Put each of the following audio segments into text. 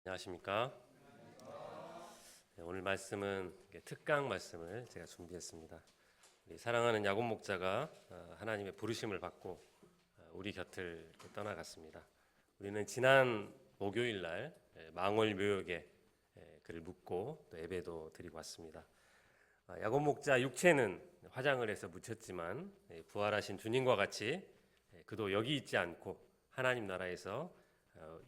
안녕하십니까? 네, 오늘 말씀은 특강 말씀을 제가 준비했습니다. 우리 사랑하는 야곱 목자가 하나님의 부르심을 받고 우리 곁을 떠나갔습니다. 우리는 지난 목요일 날 망월 묘역에 그를 묻고 또 예배도 드리고 왔습니다. 야곱 목자 육체는 화장을 해서 묻혔지만 부활하신 주님과 같이 그도 여기 있지 않고 하나님 나라에서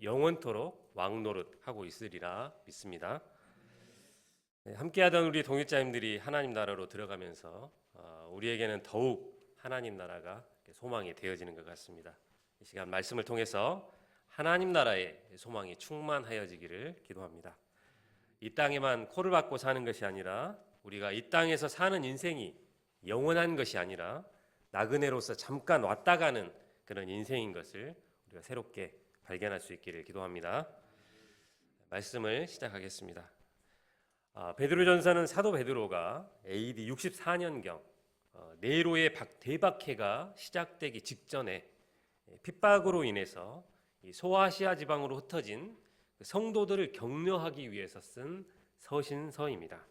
영원토록 왕노릇 하고 있으리라 믿습니다. 함께하던 우리 동역자님들이 하나님 나라로 들어가면서 우리에게는 더욱 하나님 나라가 소망이 되어지는 것 같습니다. 이 시간 말씀을 통해서 하나님 나라의 소망이 충만하여지기를 기도합니다. 이 땅에만 코를 박고 사는 것이 아니라 우리가 이 땅에서 사는 인생이 영원한 것이 아니라 나그네로서 잠깐 왔다 가는 그런 인생인 것을 우리가 새롭게 발견할 수 있기를 기도합니다. 말씀을 시작하겠습니다. 베드로전서는 사도 베드로가 AD 64년경 네로의 대박해가 시작되기 직전에 핍박으로 인해서 소아시아 지방으로 흩어진 성도들을 격려하기 위해서 쓴 서신서입니다.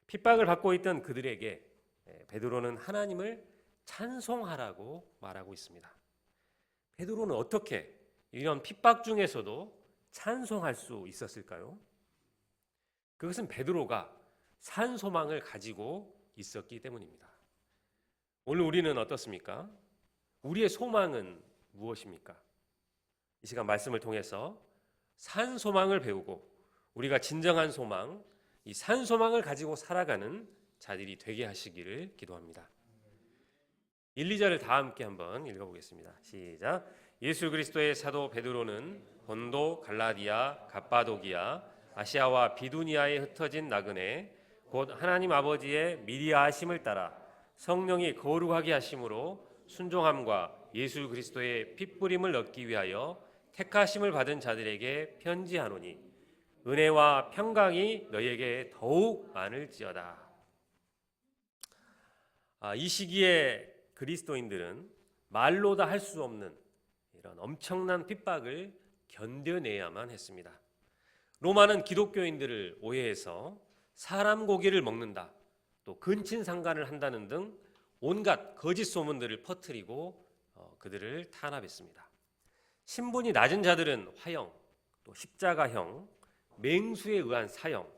핍박을 받고 있던 그들에게 베드로는 하나님을 찬송하라고 말하고 있습니다. 베드로는 어떻게 이런 핍박 중에서도 찬송할 수 있었을까요? 그것은 베드로가 산 소망을 가지고 있었기 때문입니다. 오늘 우리는 어떻습니까? 우리의 소망은 무엇입니까? 이 시간 말씀을 통해서 산 소망을 배우고 우리가 진정한 소망, 이 산 소망을 가지고 살아가는 자들이 되게 하시기를 기도합니다. 1, 2절을 다 함께 한번 읽어보겠습니다. 시작. 예수 그리스도의 사도 베드로는 본도, 갈라디아, 갑바도기아, 아시아와 비두니아에 흩어진 나그네 곧 하나님 아버지의 미리 아심을 따라 성령이 거룩하게 하심으로 순종함과 예수 그리스도의 핏부림을 얻기 위하여 택하심을 받은 자들에게 편지하노니 은혜와 평강이 너희에게 더욱 많을지어다. 이 시기에 그리스도인들은 말로 다 할 수 없는 이런 엄청난 핍박을 견뎌내야만 했습니다. 로마는 기독교인들을 오해해서 사람 고기를 먹는다, 또 근친상간을 한다는 등 온갖 거짓 소문들을 퍼뜨리고 그들을 탄압했습니다. 신분이 낮은 자들은 화형, 또 십자가형, 맹수에 의한 사형,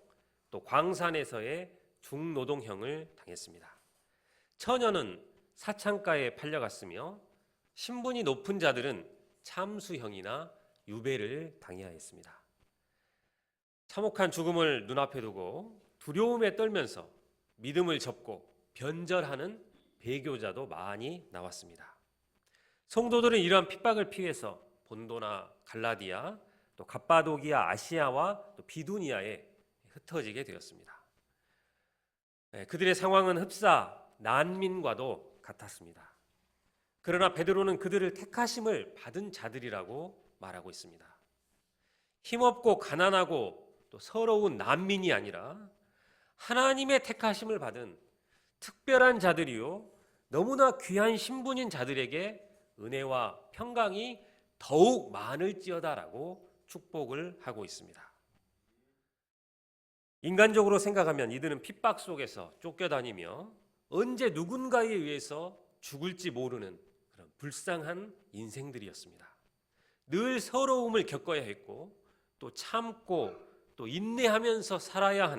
또 광산에서의 중노동형을 당했습니다. 처녀는 사창가에 팔려갔으며 신분이 높은 자들은 참수형이나 유배를 당해야 했습니다. 참혹한 죽음을 눈앞에 두고 두려움에 떨면서 믿음을 접고 변절하는 배교자도 많이 나왔습니다. 성도들은 이러한 핍박을 피해서 본도나 갈라디아, 또 갑바도기아, 아시아와 또 비두니아에 흩어지게 되었습니다. 그들의 상황은 흡사 난민과도 같았습니다. 그러나 베드로는 그들을 택하심을 받은 자들이라고 말하고 있습니다. 힘없고 가난하고 또 서러운 난민이 아니라 하나님의 택하심을 받은 특별한 자들이요 너무나 귀한 신분인 자들에게 은혜와 평강이 더욱 많을지어다라고 축복을 하고 있습니다. 인간적으로 생각하면 이들은 핍박 속에서 쫓겨다니며 언제 누군가에 의해서 죽을지 모르는 그런 불쌍한 인생들이었습니다. 늘 서러움을 겪어야 했고 또 참고 또 인내하면서 살아야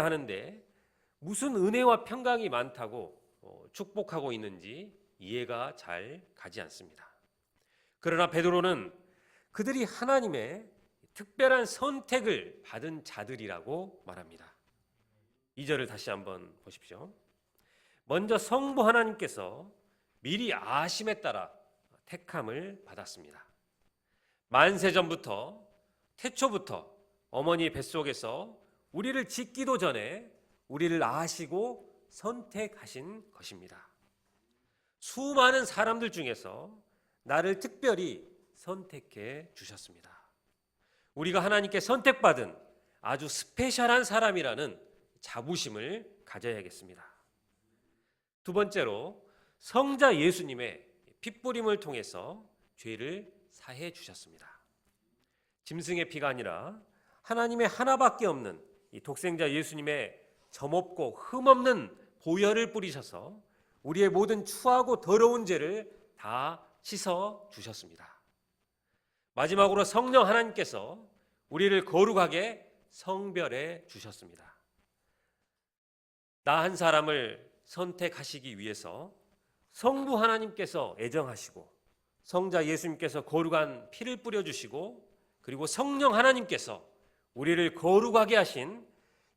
하는데 무슨 은혜와 평강이 많다고 축복하고 있는지 이해가 잘 가지 않습니다. 그러나 베드로는 그들이 하나님의 특별한 선택을 받은 자들이라고 말합니다. 2절을 다시 한번 보십시오. 먼저 성부 하나님께서 미리 아심에 따라 택함을 받았습니다. 만세전부터 태초부터 어머니 뱃속에서 우리를 짓기도 전에 우리를 아시고 선택하신 것입니다. 수많은 사람들 중에서 나를 특별히 선택해 주셨습니다. 우리가 하나님께 선택받은 아주 스페셜한 사람이라는 자부심을 가져야겠습니다. 두 번째로 성자 예수님의 핏부림을 통해서 죄를 사해 주셨습니다. 짐승의 피가 아니라 하나님의 하나밖에 없는 이 독생자 예수님의 점없고 흠없는 보혈을 뿌리셔서 우리의 모든 추하고 더러운 죄를 다 씻어 주셨습니다. 마지막으로 성령 하나님께서 우리를 거룩하게 성별해 주셨습니다. 나 한 사람을 선택하시기 위해서 성부 하나님께서 애정하시고 성자 예수님께서 거룩한 피를 뿌려주시고 그리고 성령 하나님께서 우리를 거룩하게 하신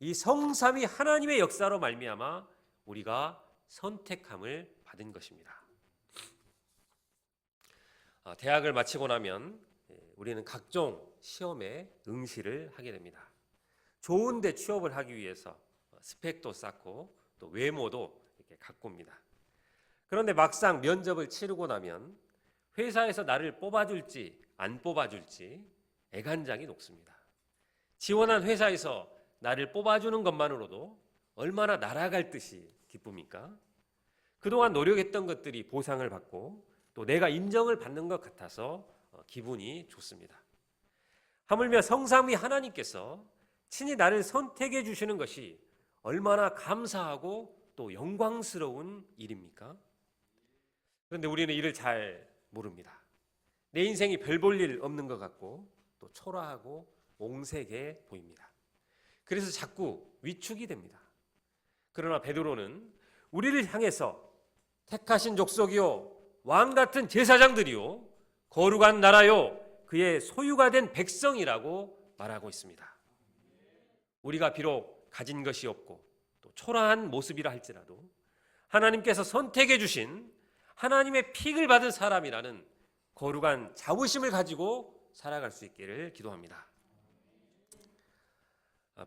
이 성삼위 하나님의 역사로 말미암아 우리가 선택함을 받은 것입니다. 대학을 마치고 나면 우리는 각종 시험에 응시를 하게 됩니다. 좋은 데 취업을 하기 위해서 스펙도 쌓고 또 외모도 이렇게 가꿉니다. 그런데 막상 면접을 치르고 나면 회사에서 나를 뽑아줄지 안 뽑아줄지 애간장이 녹습니다. 지원한 회사에서 나를 뽑아주는 것만으로도 얼마나 날아갈 듯이 기쁩니까? 그동안 노력했던 것들이 보상을 받고 또 내가 인정을 받는 것 같아서 기분이 좋습니다. 하물며 성삼위 하나님께서 친히 나를 선택해 주시는 것이 얼마나 감사하고 또 영광스러운 일입니까? 그런데 우리는 이를 잘 모릅니다. 내 인생이 별 볼 일 없는 것 같고 또 초라하고 옹색해 보입니다. 그래서 자꾸 위축이 됩니다. 그러나 베드로는 우리를 향해서 택하신 족속이요 왕 같은 제사장들이요 거룩한 나라요 그의 소유가 된 백성이라고 말하고 있습니다. 우리가 비록 가진 것이 없고 또 초라한 모습이라 할지라도 하나님께서 선택해 주신 하나님의 픽을 받은 사람이라는 거룩한 자부심을 가지고 살아갈 수 있기를 기도합니다.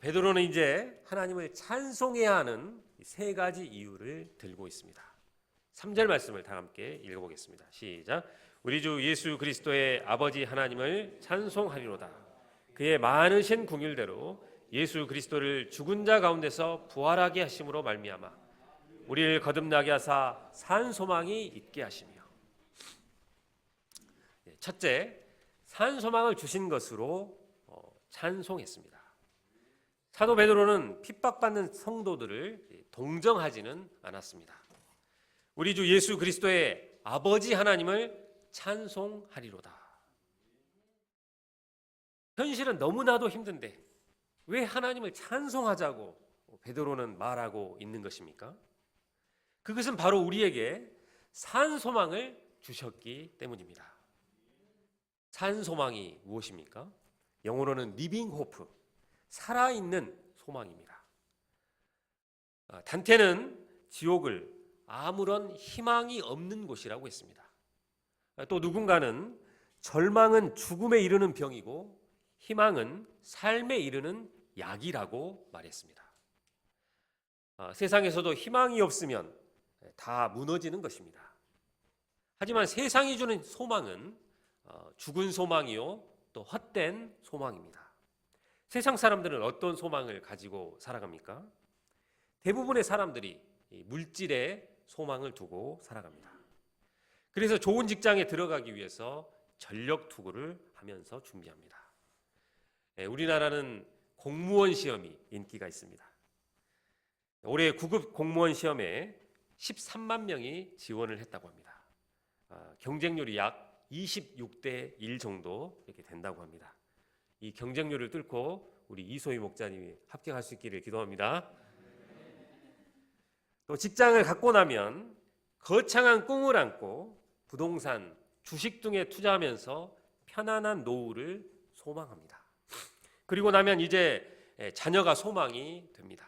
베드로는 이제 하나님을 찬송해야 하는 세 가지 이유를 들고 있습니다. 3절 말씀을 다 함께 읽어보겠습니다. 시작. 우리 주 예수 그리스도의 아버지 하나님을 찬송하리로다. 그의 많으신 긍휼대로 예수 그리스도를 죽은 자 가운데서 부활하게 하심으로 말미암아 우리를 거듭나게 하사 산 소망이 있게 하시며. 첫째, 산 소망을 주신 것으로 찬송했습니다. 사도 베드로는 핍박받는 성도들을 동정하지는 않았습니다. 우리 주 예수 그리스도의 아버지 하나님을 찬송하리로다. 현실은 너무나도 힘든데 왜 하나님을 찬송하자고 베드로는 말하고 있는 것입니까? 그것은 바로 우리에게 산 소망을 주셨기 때문입니다. 산 소망이 무엇입니까? 영어로는 리빙 호프, 살아있는 소망입니다. 단테는 지옥을 아무런 희망이 없는 곳이라고 했습니다. 또 누군가는 절망은 죽음에 이르는 병이고 희망은 삶에 이르는 약이라고 말했습니다. 세상에서도 희망이 없으면 다 무너지는 것입니다. 하지만 세상이 주는 소망은 죽은 소망이요 또 헛된 소망입니다. 세상 사람들은 어떤 소망을 가지고 살아갑니까? 대부분의 사람들이 물질에 소망을 두고 살아갑니다. 그래서 좋은 직장에 들어가기 위해서 전력 투구를 하면서 준비합니다. 우리나라는 공무원 시험이 인기가 있습니다. 올해 9급 공무원 시험에 13만 명이 지원을 했다고 합니다. 경쟁률이 약 26대 1 정도 이렇게 된다고 합니다. 이 경쟁률을 뚫고 우리 이소희 목사님이 합격할 수 있기를 기도합니다. 또 직장을 갖고 나면 거창한 꿈을 안고 부동산, 주식 등에 투자하면서 편안한 노후를 소망합니다. 그리고 나면 이제 자녀가 소망이 됩니다.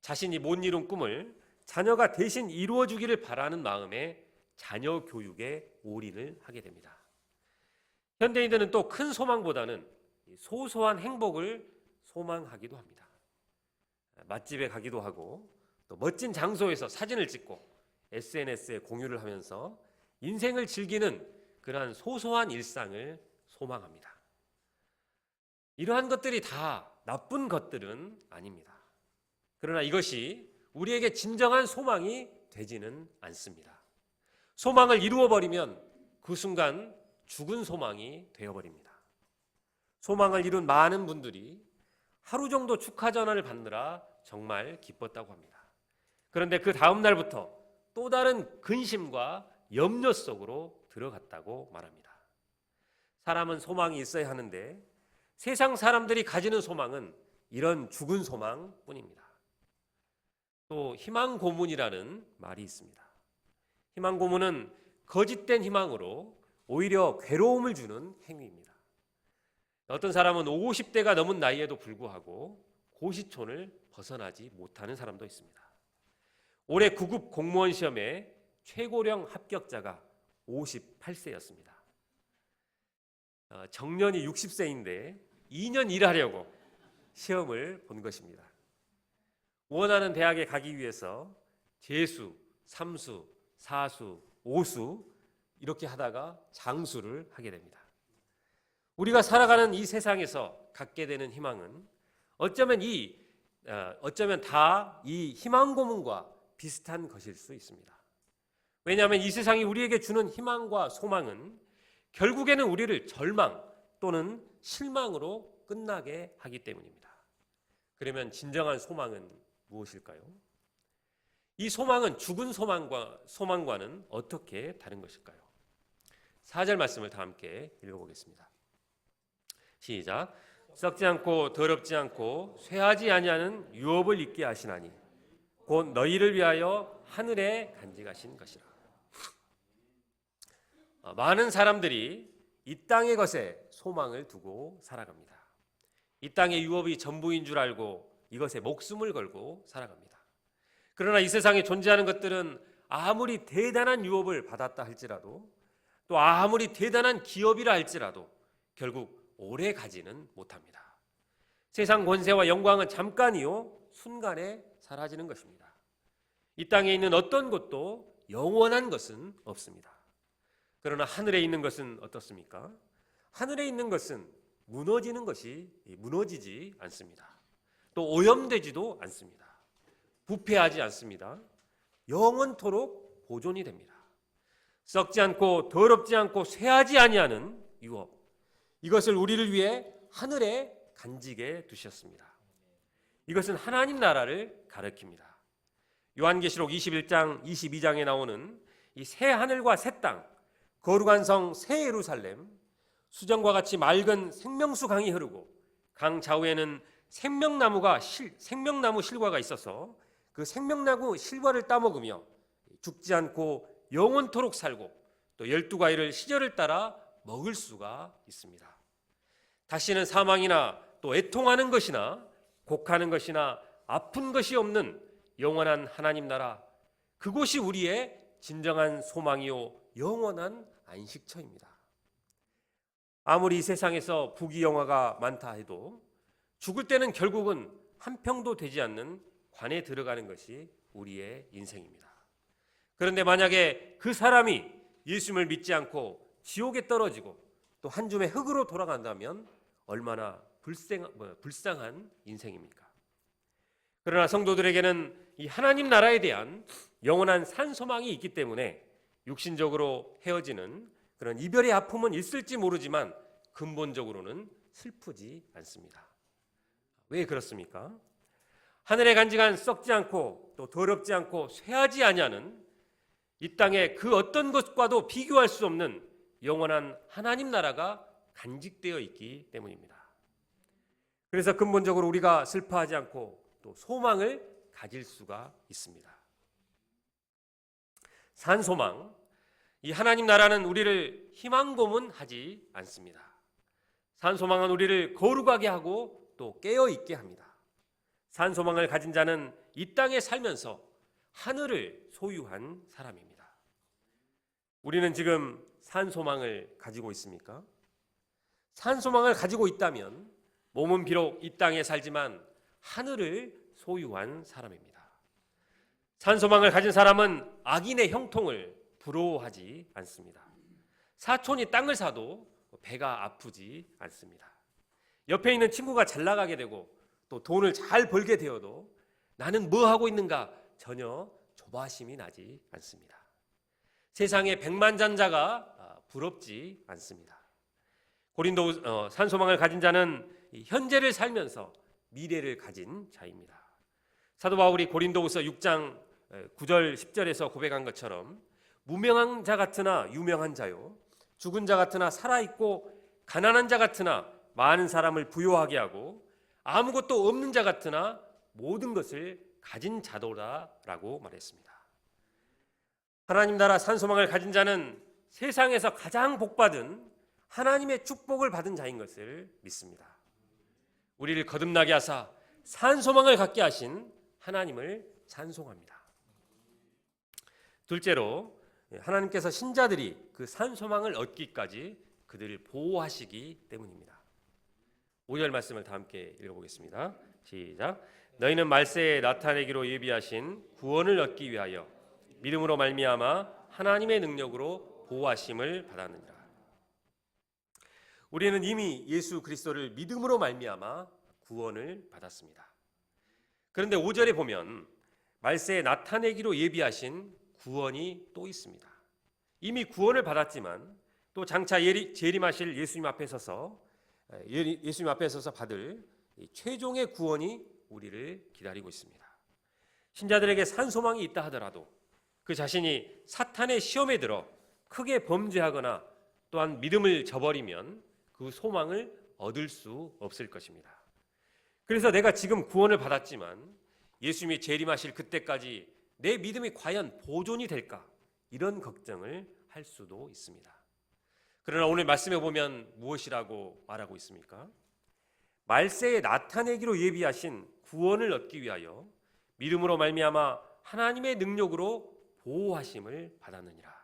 자신이 못 이룬 꿈을 자녀가 대신 이루어주기를 바라는 마음에 자녀 교육에 올인을 하게 됩니다. 현대인들은 또 큰 소망보다는 소소한 행복을 소망하기도 합니다. 맛집에 가기도 하고 또 멋진 장소에서 사진을 찍고 SNS에 공유를 하면서 인생을 즐기는 그러한 소소한 일상을 소망합니다. 이러한 것들이 다 나쁜 것들은 아닙니다. 그러나 이것이 우리에게 진정한 소망이 되지는 않습니다. 소망을 이루어버리면 그 순간 죽은 소망이 되어버립니다. 소망을 이룬 많은 분들이 하루 정도 축하 전화를 받느라 정말 기뻤다고 합니다. 그런데 그 다음 날부터 또 다른 근심과 염려 속으로 들어갔다고 말합니다. 사람은 소망이 있어야 하는데 세상 사람들이 가지는 소망은 이런 죽은 소망뿐입니다. 또 희망 고문이라는 말이 있습니다. 희망 고문은 거짓된 희망으로 오히려 괴로움을 주는 행위입니다. 어떤 사람은 50대가 넘은 나이에도 불구하고 고시촌을 벗어나지 못하는 사람도 있습니다. 올해 9급 공무원 시험에 최고령 합격자가 58세였습니다. 정년이 60세인데 2년 일하려고 시험을 본 것입니다. 원하는 대학에 가기 위해서 재수, 삼수, 사수, 오수 이렇게 하다가 장수를 하게 됩니다. 우리가 살아가는 이 세상에서 갖게 되는 희망은 어쩌면 다 이 희망 고문과 비슷한 것일 수 있습니다. 왜냐하면 이 세상이 우리에게 주는 희망과 소망은 결국에는 우리를 절망 또는 실망으로 끝나게 하기 때문입니다. 그러면 진정한 소망은 무엇일까요? 이 소망은 죽은 소망과는 어떻게 다른 것일까요? 4절 말씀을 다 함께 읽어보겠습니다. 시작. 썩지 않고 더럽지 않고 쇠하지 아니하는 유업을 있게 하시나니 곧 너희를 위하여 하늘에 간직하신 것이라. 많은 사람들이 이 땅의 것에 소망을 두고 살아갑니다. 이 땅의 유업이 전부인 줄 알고 이것에 목숨을 걸고 살아갑니다. 그러나 이 세상에 존재하는 것들은 아무리 대단한 유업을 받았다 할지라도 또 아무리 대단한 기업이라 할지라도 결국 오래 가지는 못합니다. 세상 권세와 영광은 잠깐이요 순간에 사라지는 것입니다. 이 땅에 있는 어떤 것도 영원한 것은 없습니다. 그러나 하늘에 있는 것은 어떻습니까? 하늘에 있는 것은 무너지지 않습니다. 또 오염되지도 않습니다. 부패하지 않습니다. 영원토록 보존이 됩니다. 썩지 않고 더럽지 않고 쇠하지 아니하는 유업, 이것을 우리를 위해 하늘에 간직해 두셨습니다. 이것은 하나님 나라를 가리킵니다. 요한계시록 21장 22장에 나오는 이 새 하늘과 새 땅, 거룩한 성 새 예루살렘, 수정과 같이 맑은 생명수 강이 흐르고 강 좌우에는 생명나무 실과가 있어서 그 생명나무 실과를 따먹으며 죽지 않고 영원토록 살고 또 12가지를 시절을 따라 먹을 수가 있습니다. 다시는 사망이나 또 애통하는 것이나 곡하는 것이나 아픈 것이 없는 영원한 하나님 나라, 그곳이 우리의 진정한 소망이요 영원한 안식처입니다. 아무리 이 세상에서 부귀영화가 많다 해도 죽을 때는 결국은 한 평도 되지 않는 관에 들어가는 것이 우리의 인생입니다. 그런데 만약에 그 사람이 예수님을 믿지 않고 지옥에 떨어지고 또 한 줌의 흙으로 돌아간다면 얼마나 불쌍한 인생입니까? 그러나 성도들에게는 이 하나님 나라에 대한 영원한 산소망이 있기 때문에 육신적으로 헤어지는 그런 이별의 아픔은 있을지 모르지만 근본적으로는 슬프지 않습니다. 왜 그렇습니까? 하늘에 간직한 썩지 않고 또 더럽지 않고 쇠하지 아니하는 이 땅의 그 어떤 것과도 비교할 수 없는 영원한 하나님 나라가 간직되어 있기 때문입니다. 그래서 근본적으로 우리가 슬퍼하지 않고 또 소망을 가질 수가 있습니다. 산소망, 이 하나님 나라는 우리를 희망 고문하지 않습니다. 산소망은 우리를 거룩하게 하고 또 깨어 있게 합니다. 산소망을 가진 자는 이 땅에 살면서 하늘을 소유한 사람입니다. 우리는 지금 산소망을 가지고 있습니까? 산소망을 가지고 있다면 몸은 비록 이 땅에 살지만 하늘을 소유한 사람입니다. 산소망을 가진 사람은 악인의 형통을 부러워하지 않습니다. 사촌이 땅을 사도 배가 아프지 않습니다. 옆에 있는 친구가 잘 나가게 되고 또 돈을 잘 벌게 되어도 나는 뭐 하고 있는가 전혀 조바심이 나지 않습니다. 세상에 백만장자가 부럽지 않습니다. 산소망을 가진 자는 현재를 살면서 미래를 가진 자입니다. 사도 바울이 고린도후서 6장 9절 10절에서 고백한 것처럼 무명한 자 같으나 유명한 자요, 죽은 자 같으나 살아있고 가난한 자 같으나 많은 사람을 부요하게 하고 아무것도 없는 자 같으나 모든 것을 가진 자도라라고 말했습니다. 하나님 나라 산소망을 가진 자는 세상에서 가장 복받은 하나님의 축복을 받은 자인 것을 믿습니다. 우리를 거듭나게 하사 산소망을 갖게 하신 하나님을 찬송합니다. 둘째로, 하나님께서 신자들이 그 산소망을 얻기까지 그들을 보호하시기 때문입니다. 5절 말씀을 다 함께 읽어보겠습니다. 시작. 너희는 말세에 나타내기로 예비하신 구원을 얻기 위하여 믿음으로 말미암아 하나님의 능력으로 보호하심을 받았느니라. 우리는 이미 예수 그리스도를 믿음으로 말미암아 구원을 받았습니다. 그런데 5절에 보면 말세에 나타내기로 예비하신 구원이 또 있습니다. 이미 구원을 받았지만 또 장차 재림하실 예수님 앞에 서서 받을 최종의 구원이 우리를 기다리고 있습니다. 신자들에게 산소망이 있다 하더라도 그 자신이 사탄의 시험에 들어 크게 범죄하거나 또한 믿음을 저버리면 그 소망을 얻을 수 없을 것입니다. 그래서 내가 지금 구원을 받았지만 예수님이 재림하실 그때까지 내 믿음이 과연 보존이 될까? 이런 걱정을 할 수도 있습니다. 그러나 오늘 말씀에 보면 무엇이라고 말하고 있습니까? 말세에 나타내기로 예비하신 구원을 얻기 위하여 믿음으로 말미암아 하나님의 능력으로 보호하심을 받았느니라.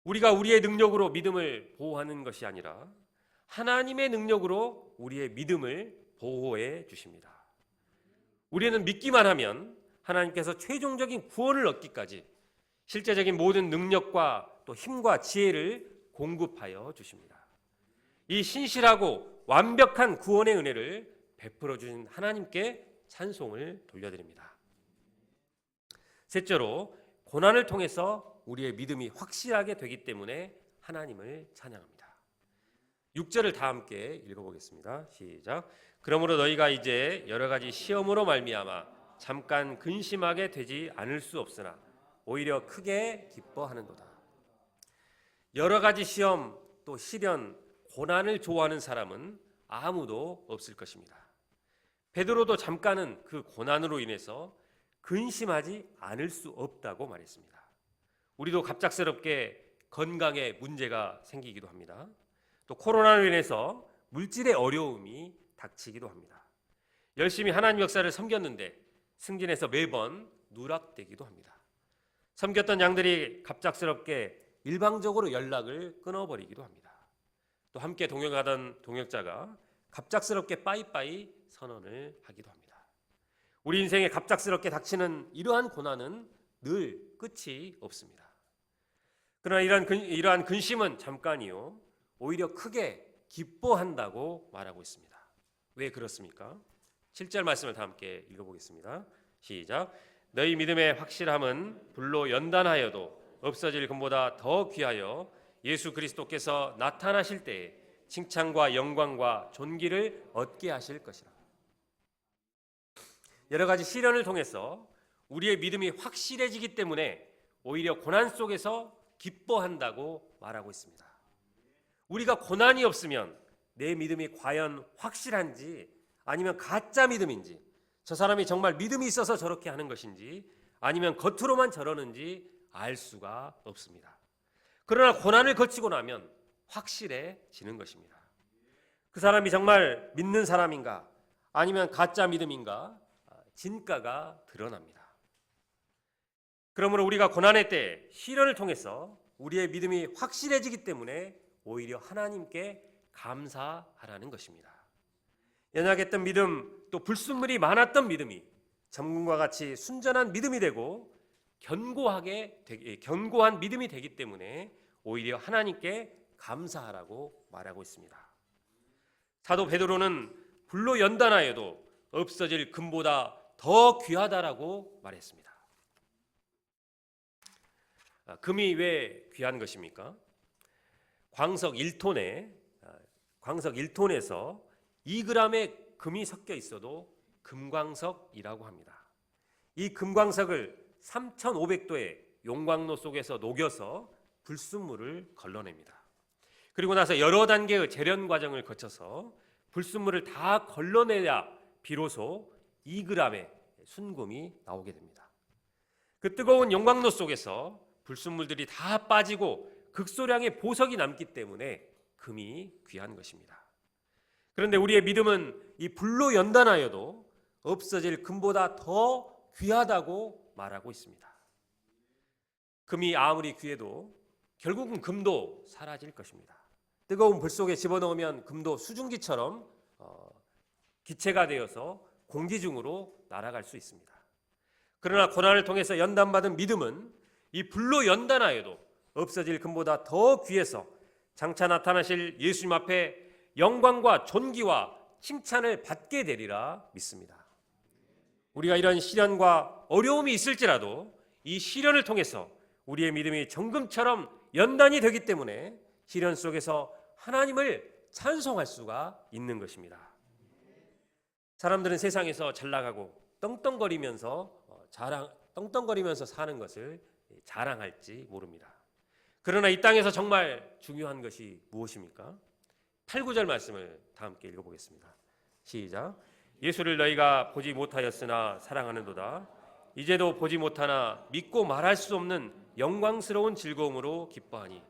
우리가 우리의 능력으로 믿음을 보호하는 것이 아니라 하나님의 능력으로 우리의 믿음을 보호해 주십니다. 우리는 믿기만 하면 하나님께서 최종적인 구원을 얻기까지 실제적인 모든 능력과 또 힘과 지혜를 공급하여 주십니다. 이 신실하고 완벽한 구원의 은혜를 베풀어 주신 하나님께 찬송을 돌려드립니다. 셋째로, 고난을 통해서 우리의 믿음이 확실하게 되기 때문에 하나님을 찬양합니다. 6절을 다 함께 읽어보겠습니다. 시작. 그러므로 너희가 이제 여러 가지 시험으로 말미암아 잠깐 근심하게 되지 않을 수 없으나 오히려 크게 기뻐하는도다. 여러 가지 시험, 또 시련, 고난을 좋아하는 사람은 아무도 없을 것입니다. 베드로도 잠깐은 그 고난으로 인해서 근심하지 않을 수 없다고 말했습니다. 우리도 갑작스럽게 건강에 문제가 생기기도 합니다. 또 코로나로 인해서 물질의 어려움이 닥치기도 합니다. 열심히 하나님 역사를 섬겼는데 승진해서 매번 누락되기도 합니다. 섬겼던 양들이 갑작스럽게 일방적으로 연락을 끊어버리기도 합니다. 또 함께 동역하던 동역자가 갑작스럽게 빠이빠이 선언을 하기도 합니다. 우리 인생에 갑작스럽게 닥치는 이러한 고난은 늘 끝이 없습니다. 그러나 이러한 근심은 잠깐이요, 오히려 크게 기뻐한다고 말하고 있습니다. 왜 그렇습니까? 7절 말씀을 다 함께 읽어보겠습니다. 시작. 너희 믿음의 확실함은 불로 연단하여도 없어질 금보다 더 귀하여 예수 그리스도께서 나타나실 때에 칭찬과 영광과 존귀를 얻게 하실 것이라. 여러 가지 시련을 통해서 우리의 믿음이 확실해지기 때문에 오히려 고난 속에서 기뻐한다고 말하고 있습니다. 우리가 고난이 없으면 내 믿음이 과연 확실한지 아니면 가짜 믿음인지, 저 사람이 정말 믿음이 있어서 저렇게 하는 것인지 아니면 겉으로만 저러는지 알 수가 없습니다. 그러나 고난을 거치고 나면 확실해지는 것입니다. 그 사람이 정말 믿는 사람인가 아니면 가짜 믿음인가 진가가 드러납니다. 그러므로 우리가 고난의 때 시련을 통해서 우리의 믿음이 확실해지기 때문에 오히려 하나님께 감사하라는 것입니다. 연약했던 믿음, 또 불순물이 많았던 믿음이 점금과 같이 순전한 믿음이 되고 견고한 믿음이 되기 때문에 오히려 하나님께 감사하라고 말하고 있습니다. 사도 베드로는 불로 연단하여도 없어질 금보다 더 귀하다라고 말했습니다. 금이 왜 귀한 것입니까? 광석 1톤에 광석 1톤에서 2g의 금이 섞여 있어도 금광석이라고 합니다. 이 금광석을 3500도의 용광로 속에서 녹여서 불순물을 걸러냅니다. 그리고 나서 여러 단계의 재련 과정을 거쳐서 불순물을 다 걸러내야 비로소 2g의 순금이 나오게 됩니다. 그 뜨거운 용광로 속에서 불순물들이 다 빠지고 극소량의 보석이 남기 때문에 금이 귀한 것입니다. 그런데 우리의 믿음은 이 불로 연단하여도 없어질 금보다 더 귀하다고 말하고 있습니다. 금이 아무리 귀해도 결국은 금도 사라질 것입니다. 뜨거운 불 속에 집어넣으면 금도 수증기처럼 기체가 되어서 공기 중으로 날아갈 수 있습니다. 그러나 고난을 통해서 연단받은 믿음은 이 불로 연단하여도 없어질 금보다 더 귀해서 장차 나타나실 예수님 앞에 영광과 존귀와 칭찬을 받게 되리라 믿습니다. 우리가 이런 시련과 어려움이 있을지라도 이 시련을 통해서 우리의 믿음이 정금처럼 연단이 되기 때문에 시련 속에서 하나님을 찬송할 수가 있는 것입니다. 사람들은 세상에서 잘 나가고 떵떵거리면서 사는 것을 자랑할지 모릅니다. 그러나 이 땅에서 정말 중요한 것이 무엇입니까? 8, 9절 말씀을 다 함께 읽어보겠습니다. 시작. 예수를 너희가 보지 못하였으나 사랑하는도다. 이제도 보지 못하나 믿고 말할 수 없는 영광스러운 즐거움으로 기뻐하니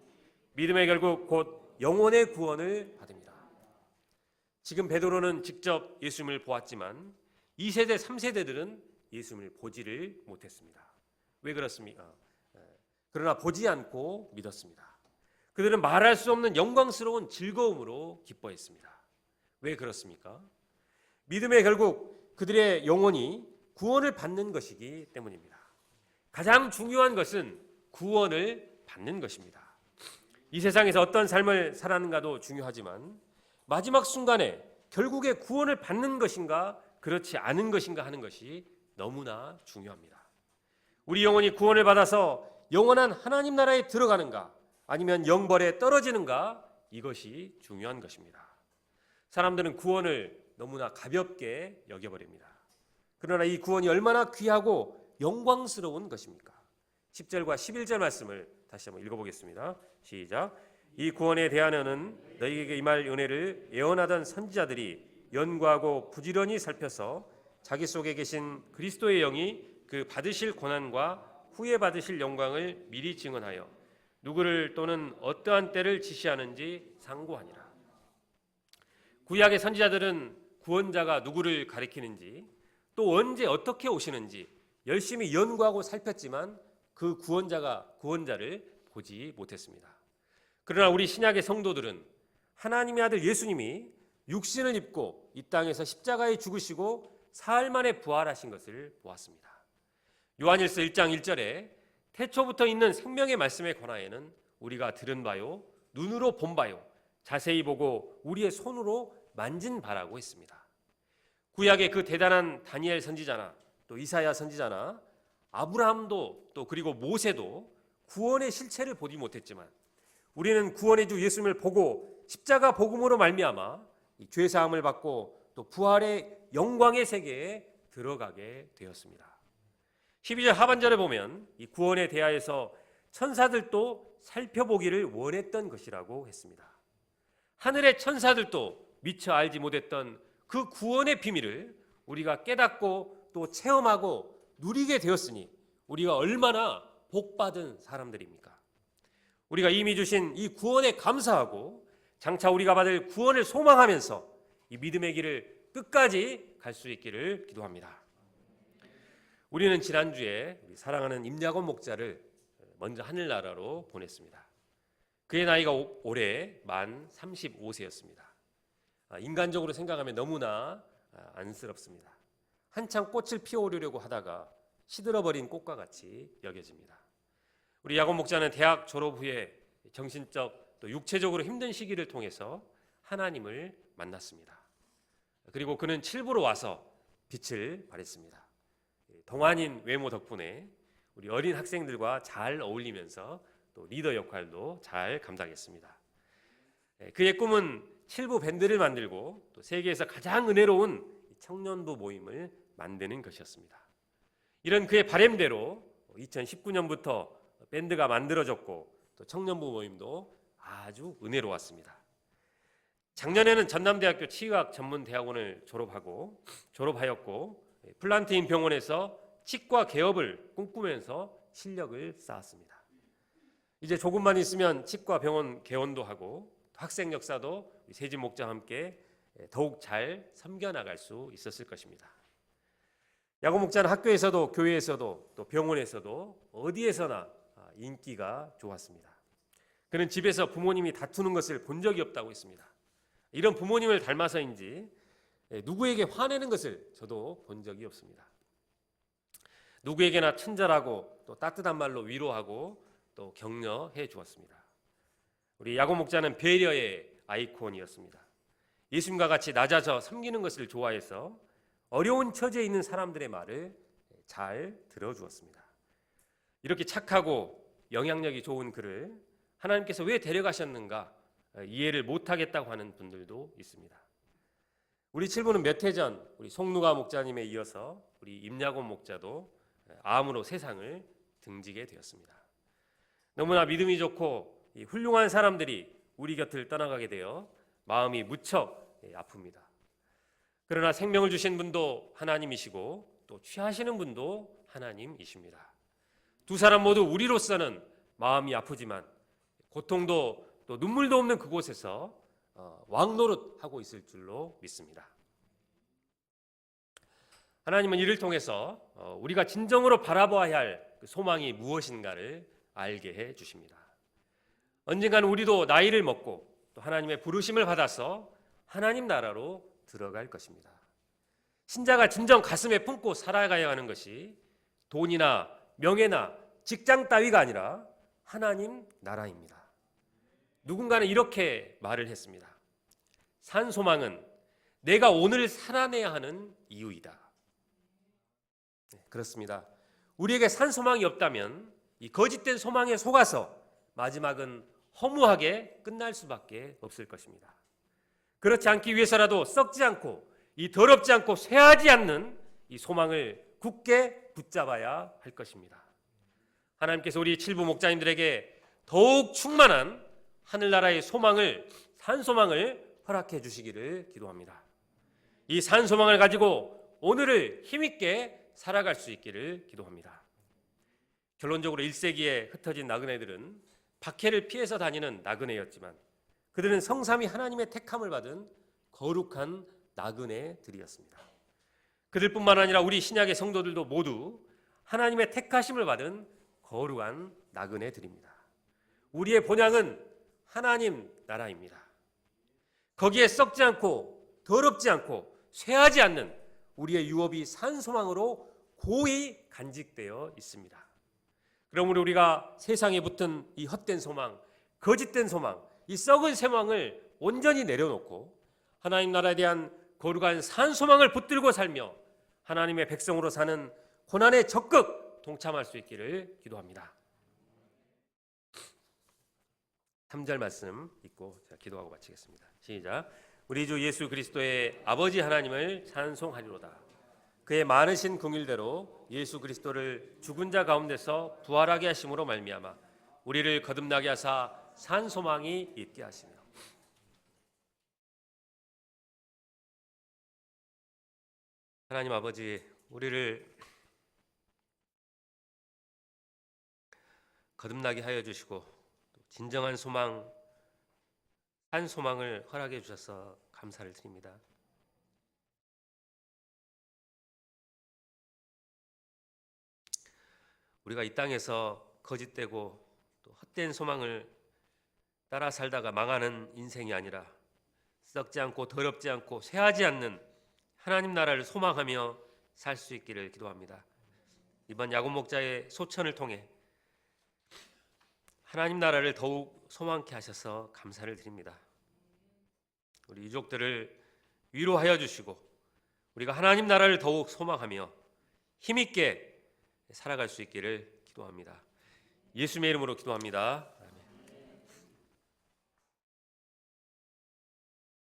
믿음의 결국 곧 영혼의 구원을 받습니다. 지금 베드로는 직접 예수님을 보았지만 2세대, 3세대들은 예수님을 보지를 못했습니다. 왜 그렇습니까? 그러나 보지 않고 믿었습니다. 그들은 말할 수 없는 영광스러운 즐거움으로 기뻐했습니다. 왜 그렇습니까? 믿음의 결국 그들의 영혼이 구원을 받는 것이기 때문입니다. 가장 중요한 것은 구원을 받는 것입니다. 이 세상에서 어떤 삶을 살았는가도 중요하지만 마지막 순간에 결국에 구원을 받는 것인가 그렇지 않은 것인가 하는 것이 너무나 중요합니다. 우리 영혼이 구원을 받아서 영원한 하나님 나라에 들어가는가 아니면 영벌에 떨어지는가 이것이 중요한 것입니다. 사람들은 구원을 너무나 가볍게 여겨버립니다. 그러나 이 구원이 얼마나 귀하고 영광스러운 것입니까? 10절과 11절 말씀을 다시 한번 읽어보겠습니다. 시작. 이 구원에 대하여는 너희에게 임할 은혜를 예언하던 선지자들이 연구하고 부지런히 살펴서 자기 속에 계신 그리스도의 영이 그 받으실 고난과 후에 받으실 영광을 미리 증언하여 누구를 또는 어떠한 때를 지시하는지 상고하니라. 구약의 선지자들은 구원자가 누구를 가리키는지 또 언제 어떻게 오시는지 열심히 연구하고 살폈지만 그 구원자를 보지 못했습니다. 그러나 우리 신약의 성도들은 하나님의 아들 예수님이 육신을 입고 이 땅에서 십자가에 죽으시고 사흘 만에 부활하신 것을 보았습니다. 요한일서 1장 1절에 태초부터 있는 생명의 말씀의 권하에는 우리가 들은 바요 눈으로 본 바요 자세히 보고 우리의 손으로 만진 바라고 했습니다. 구약의 그 대단한 다니엘 선지자나 또 이사야 선지자나 아브라함도 또 그리고 모세도 구원의 실체를 보지 못했지만 우리는 구원의 주 예수님을 보고 십자가 복음으로 말미암아 죄 사함을 받고 또 부활의 영광의 세계에 들어가게 되었습니다. 12절 하반절에 보면 이 구원에 대하여서 천사들도 살펴보기를 원했던 것이라고 했습니다. 하늘의 천사들도 미처 알지 못했던 그 구원의 비밀을 우리가 깨닫고 또 체험하고 누리게 되었으니 우리가 얼마나 복받은 사람들입니까? 우리가 이미 주신 이 구원에 감사하고 장차 우리가 받을 구원을 소망하면서 이 믿음의 길을 끝까지 갈 수 있기를 기도합니다. 우리는 지난주에 우리 사랑하는 임야곤 목자를 먼저 하늘나라로 보냈습니다. 그의 나이가 올해 만 35세였습니다. 인간적으로 생각하면 너무나 안쓰럽습니다. 한창 꽃을 피워오려고 하다가 시들어버린 꽃과 같이 여겨집니다. 우리 야곤 목자는 대학 졸업 후에 정신적 또 육체적으로 힘든 시기를 통해서 하나님을 만났습니다. 그리고 그는 칠부로 와서 빛을 발했습니다. 동안인 외모 덕분에 우리 어린 학생들과 잘 어울리면서 또 리더 역할도 잘 감당했습니다. 그의 꿈은 7부 밴드를 만들고 또 세계에서 가장 은혜로운 청년부 모임을 만드는 것이었습니다. 이런 그의 바람대로 2019년부터 밴드가 만들어졌고 또 청년부 모임도 아주 은혜로웠습니다. 작년에는 전남대학교 치의학 전문대학원을 졸업하였고 플란테인 병원에서 치과 개업을 꿈꾸면서 실력을 쌓았습니다. 이제 조금만 있으면 치과 병원 개원도 하고 학생 역사도 세진 목자와 함께 더욱 잘 섬겨나갈 수 있었을 것입니다. 야고 목자는 학교에서도 교회에서도 또 병원에서도 어디에서나 인기가 좋았습니다. 그는 집에서 부모님이 다투는 것을 본 적이 없다고 했습니다. 이런 부모님을 닮아서인지 누구에게 화내는 것을 저도 본 적이 없습니다. 누구에게나 친절하고 또 따뜻한 말로 위로하고 또 격려해 주었습니다. 우리 야고 목자는 배려의 아이콘이었습니다. 예수님과 같이 낮아져 섬기는 것을 좋아해서 어려운 처지에 있는 사람들의 말을 잘 들어주었습니다. 이렇게 착하고 영향력이 좋은 그를 하나님께서 왜 데려가셨는가 이해를 못하겠다고 하는 분들도 있습니다. 우리 7부는 몇 해 전 우리 송누가 목자님에 이어서 우리 임야곤 목자도 암으로 세상을 등지게 되었습니다. 너무나 믿음이 좋고 훌륭한 사람들이 우리 곁을 떠나가게 되어 마음이 무척 아픕니다. 그러나 생명을 주신 분도 하나님이시고 또 취하시는 분도 하나님이십니다. 두 사람 모두 우리로서는 마음이 아프지만 고통도 또 눈물도 없는 그곳에서 왕노릇하고 있을 줄로 믿습니다. 하나님은 이를 통해서 우리가 진정으로 바라봐야 할 그 소망이 무엇인가를 알게 해 주십니다. 언젠가는 우리도 나이를 먹고 또 하나님의 부르심을 받아서 하나님 나라로 들어갈 것입니다. 신자가 진정 가슴에 품고 살아가야 하는 것이 돈이나 명예나 직장 따위가 아니라 하나님 나라입니다. 누군가는 이렇게 말을 했습니다. 산 소망은 내가 오늘 살아내야 하는 이유이다. 그렇습니다. 우리에게 산 소망이 없다면 이 거짓된 소망에 속아서 마지막은 허무하게 끝날 수밖에 없을 것입니다. 그렇지 않기 위해서라도 썩지 않고 이 더럽지 않고 쇠하지 않는 이 소망을 굳게 붙잡아야 할 것입니다. 하나님께서 우리 7부 목자님들에게 더욱 충만한 하늘나라의 소망을, 산 소망을 허락해 주시기를 기도합니다. 이 산 소망을 가지고 오늘을 힘있게 살아갈 수 있기를 기도합니다. 결론적으로 1세기에 흩어진 나그네들은 박해를 피해서 다니는 나그네였지만 그들은 성삼위 하나님의 택함을 받은 거룩한 나그네들이었습니다. 그들뿐만 아니라 우리 신약의 성도들도 모두 하나님의 택하심을 받은 거룩한 나그네들입니다. 우리의 본향은 하나님 나라입니다. 거기에 썩지 않고 더럽지 않고 쇠하지 않는 우리의 유업이 산 소망으로 고이 간직되어 있습니다. 그러므로 우리가 세상에 붙은 이 헛된 소망, 거짓된 소망, 이 썩은 소망을 온전히 내려놓고 하나님 나라에 대한 거룩한 산 소망을 붙들고 살며 하나님의 백성으로 사는 고난에 적극 동참할 수 있기를 기도합니다. 3절 말씀 읽고 제가 기도하고 마치겠습니다. 시작. 우리 주 예수 그리스도의 아버지 하나님을 찬송하리로다. 그의 많으신 긍휼대로 예수 그리스도를 죽은 자 가운데서 부활하게 하심으로 말미암아 우리를 거듭나게 하사 산 소망이 있게 하시며 하나님 아버지, 우리를 거듭나게 하여 주시고 진정한 소망, 산 소망을 허락해 주셔서 감사를 드립니다. 우리가 이 땅에서 거짓되고 또 헛된 소망을 따라 살다가 망하는 인생이 아니라 썩지 않고 더럽지 않고 쇠하지 않는 하나님 나라를 소망하며 살 수 있기를 기도합니다. 이번 야곱 목자의 소천을 통해 하나님 나라를 더욱 소망케 하셔서 감사를 드립니다. 우리 유족들을 위로하여 주시고 우리가 하나님 나라를 더욱 소망하며 힘있게 살아갈 수 있기를 기도합니다. 예수님의 이름으로 기도합니다.